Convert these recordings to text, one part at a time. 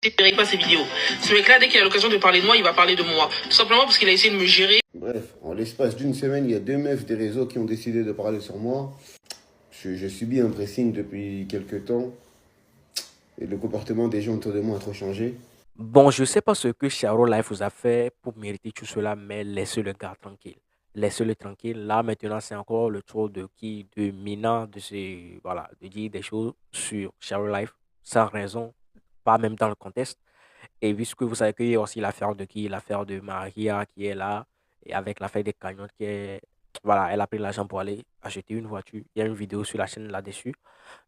Je pas ses vidéos. Ce mec-là, dès qu'il a l'occasion de parler de moi, il va parler de moi. Tout simplement parce qu'il a essayé de me gérer. Bref, en l'espace d'une semaine, il y a deux meufs des réseaux qui ont décidé de parler sur moi. Je subis un pressing depuis quelques temps. Et le comportement des gens autour de moi a trop changé. Bon, je ne sais pas ce que Charo Life vous a fait pour mériter tout cela, mais laissez le gars tranquille. Laissez-le tranquille. Là, maintenant, c'est encore le tour de qui? De Mina, voilà, de dire des choses sur Charo Life sans raison, pas même dans le contexte. Et puisque vous savez qu'il y a aussi l'affaire de qui? L'affaire de Maria qui est là, et avec l'affaire des camions qui est. Voilà, elle a pris l'argent pour aller acheter une voiture. Il y a une vidéo sur la chaîne là-dessus.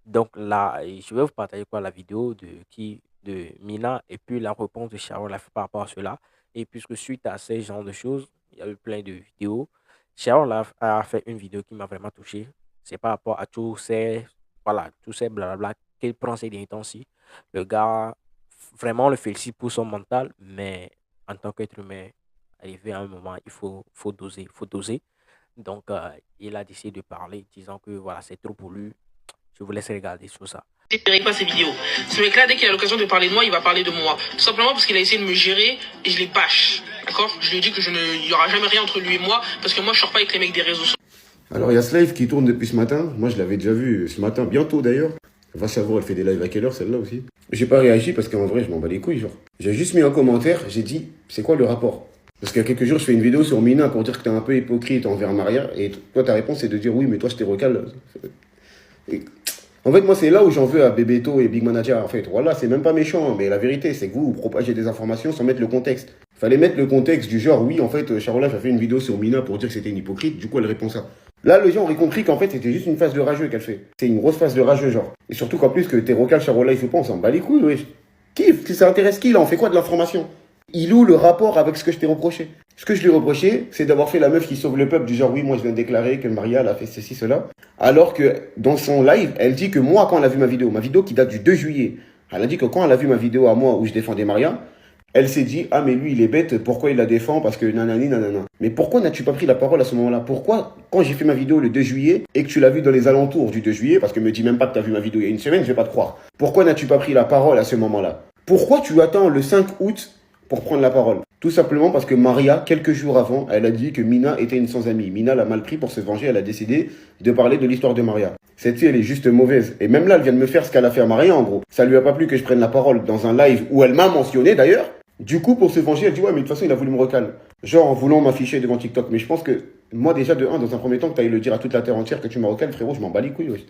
Donc là, je vais vous partager quoi la vidéo de Mina et puis la réponse de Sharon Life par rapport à cela. Et puisque suite à ces genres de choses, il y a eu plein de vidéos. Sharon Life a fait une vidéo qui m'a vraiment touché. C'est par rapport à tous ces blablabla qu'il prend ces derniers temps-ci. Le gars, vraiment, on le félicite pour son mental, mais en tant qu'être humain, arrivé à un moment, faut doser, faut doser. Donc, il a décidé de parler, disant que voilà, c'est trop pour lui. Je vous laisse regarder sur ça. Je pas ses vidéos. Ce mec-là, dès qu'il a l'occasion de parler de moi, il va parler de moi. Tout simplement parce qu'il a essayé de me gérer et je les bâche. D'accord? Je lui ai dit que il n'y aura jamais rien entre lui et moi parce que moi, je sors pas avec les mecs des réseaux sociaux. Alors, il y a ce live qui tourne depuis ce matin. Moi, je l'avais déjà vu ce matin, bientôt d'ailleurs. Va savoir, elle fait des lives à quelle heure, celle-là aussi. J'ai pas réagi parce qu'en vrai, je m'en bats les couilles, genre. J'ai juste mis un commentaire, j'ai dit, c'est quoi le rapport? Parce qu'il y a quelques jours, je fais une vidéo sur Mina pour dire que t'es un peu hypocrite envers Maria. Et toi, ta réponse, c'est de dire oui, mais toi, je t'ai recal. Et en fait, moi, c'est là où j'en veux à Bebeto et Big Manager. En fait, voilà, c'est même pas méchant, mais la vérité, c'est que vous propagez des informations sans mettre le contexte. Fallait mettre le contexte du genre, oui, en fait, Charolaf a fait une vidéo sur Mina pour dire que c'était une hypocrite, du coup, elle répond ça. Là, les gens auraient compris qu'en fait, c'était juste une phase de rageux qu'elle fait. C'est une grosse phase de rageux, genre. Et surtout qu'en plus, que t'es recal Charolaf ou pas, on s'en bat les couilles, wesh. Qui ça intéresse qui, là? On fait quoi de l'information? Il où le rapport avec ce que je t'ai reproché? Ce que je lui ai reproché, c'est d'avoir fait la meuf qui sauve le peuple, du genre, oui, moi, je viens de déclarer que Maria, elle a fait ceci, cela. Alors que dans son live, elle dit que moi, quand elle a vu ma vidéo qui date du 2 juillet, elle a dit que quand elle a vu ma vidéo à moi où je défendais Maria, elle s'est dit, ah mais lui il est bête, pourquoi il la défend? Parce que nanani nanana. Mais pourquoi n'as-tu pas pris la parole à ce moment-là? Pourquoi, quand j'ai fait ma vidéo le 2 juillet et que tu l'as vu dans les alentours du 2 juillet, parce que me dis même pas que tu as vu ma vidéo il y a une semaine, je vais pas te croire. Pourquoi n'as-tu pas pris la parole à ce moment-là? Pourquoi tu attends le 5 août pour prendre la parole? Tout simplement parce que Maria, quelques jours avant, elle a dit que Mina était une sans-amie. Mina l'a mal pris pour se venger, elle a décidé de parler de l'histoire de Maria. Cette fille, elle est juste mauvaise. Et même là, elle vient de me faire ce qu'elle a fait à Maria, en gros. Ça lui a pas plu que je prenne la parole dans un live où elle m'a mentionné, d'ailleurs. Du coup, pour se venger, elle dit, ouais, mais de toute façon, il a voulu me recaler. Genre, en voulant m'afficher devant TikTok. Mais je pense que, moi, déjà, dans un premier temps, que tu ailles le dire à toute la terre entière que tu me recales, frérot, je m'en bats les couilles, wesh.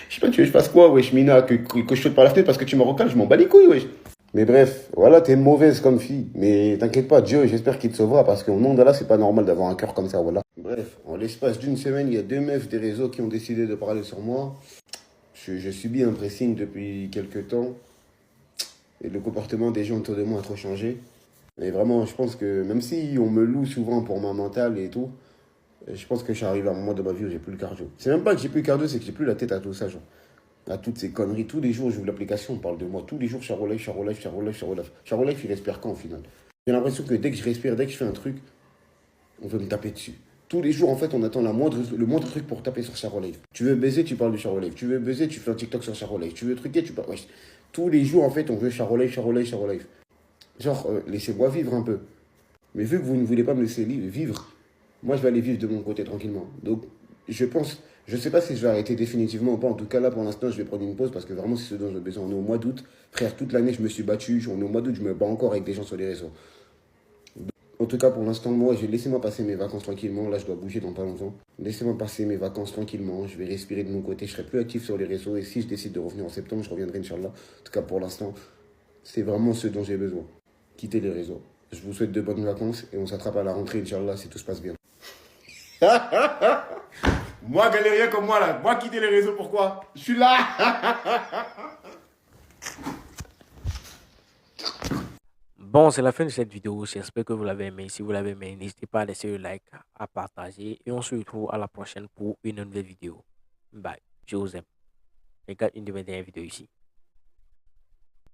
Je sais pas, tu veux que je fasse quoi, wesh, Mina, que je saute par la fenêtre parce que tu me recales, je m'en bats les couilles, wesh. Mais bref, voilà, t'es mauvaise comme fille. Mais t'inquiète pas, Dieu, j'espère qu'il te sauvera parce qu'au nom d'Allah, c'est pas normal d'avoir un cœur comme ça, voilà. Bref, en l'espace d'une semaine, il y a deux meufs des réseaux qui ont décidé de parler sur moi. Je subis un pressing depuis quelques temps. Et le comportement des gens autour de moi a trop changé. Et vraiment, je pense que même si on me loue souvent pour ma mentale et tout, je pense que j'arrive à un moment de ma vie où j'ai plus le cardio. C'est même pas que j'ai plus le cardio, c'est que j'ai plus la tête à tout ça, genre. À toutes ces conneries. Tous les jours, j'ouvre l'application, on parle de moi. Tous les jours, Charolife, Charolife, Charolife, Charolife. Charolife, il respire quand au final? J'ai l'impression que dès que je respire, dès que je fais un truc, on veut me taper dessus. Tous les jours, en fait, on attend le moindre truc pour taper sur Charolife. Tu veux baiser, tu parles de Charolife. Tu veux baiser, tu fais un TikTok sur Charolife. Tu veux truquer, tu parles. Wesh. Tous les jours, en fait, on veut Charolife, Charolife, Charolife. Genre, laissez-moi vivre un peu. Mais vu que vous ne voulez pas me laisser vivre, moi, je vais aller vivre de mon côté tranquillement. Donc, je pense, je ne sais pas si je vais arrêter définitivement ou pas. En tout cas, là, pour l'instant, je vais prendre une pause parce que vraiment, c'est ce dont j'ai besoin. On est au mois d'août. Frère, toute l'année, je me suis battu. On est au mois d'août, je me bats encore avec des gens sur les réseaux. En tout cas, pour l'instant, moi, laissez-moi passer mes vacances tranquillement. Là, je dois bouger dans pas longtemps. Laissez-moi passer mes vacances tranquillement. Je vais respirer de mon côté. Je serai plus actif sur les réseaux. Et si je décide de revenir en septembre, je reviendrai, Inch'Allah. En tout cas, pour l'instant, c'est vraiment ce dont j'ai besoin. Quitter les réseaux. Je vous souhaite de bonnes vacances et on s'attrape à la rentrée, Inch'Allah, si tout se passe bien. Moi, galérien comme moi, là. Moi, quitter les réseaux, pourquoi? Je suis là. Bon, c'est la fin de cette vidéo. J'espère que vous l'avez aimé. Si vous l'avez aimé, n'hésitez pas à laisser le like, à partager. Et on se retrouve à la prochaine pour une nouvelle vidéo. Bye. Je vous aime. Regarde une de mes dernières vidéos ici.